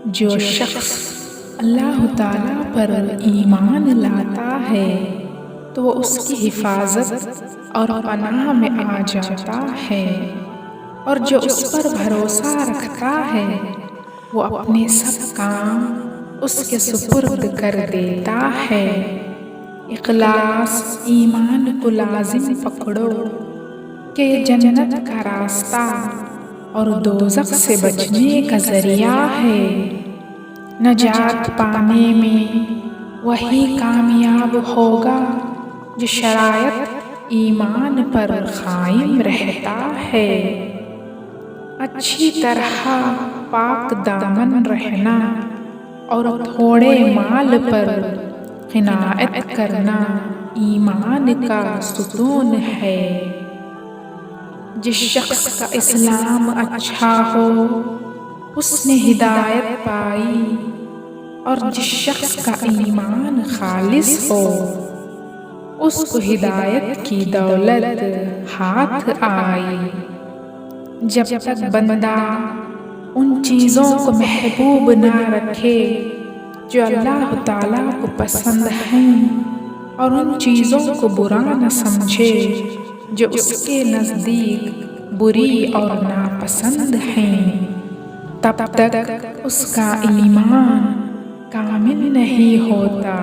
جو شخص اللہ تعالیٰ پر ایمان لاتا ہے تو وہ اس کی حفاظت اور پناہ میں آ جاتا ہے، اور جو اس پر بھروسہ رکھتا ہے وہ اپنے سب کام اس کے سپرد کر دیتا ہے۔ اخلاص ایمان کو لازم پکڑو کہ یہ جنت کا راستہ اور دوزخ سے بچنے کا ذریعہ ہے۔ نجات پانے میں وہی کامیاب ہوگا جو شرائط ایمان پر قائم رہتا ہے۔ اچھی طرح پاک دامن رہنا اور تھوڑے مال پر قناعت کرنا ایمان کا ستون ہے۔ جس شخص کا اسلام اچھا ہو اس نے ہدایت پائی، اور جس شخص کا ایمان خالص ہو اس کو ہدایت کی دولت ہاتھ آئی۔ جب تک بندہ ان چیزوں کو محبوب نہ رکھے جو اللہ تعالیٰ کو پسند ہیں، اور ان چیزوں کو برا نہ سمجھے جو اس کے نزدیک بری اور ناپسند ہیں، تب تک اس کا ایمان کامل نہیں ہوتا۔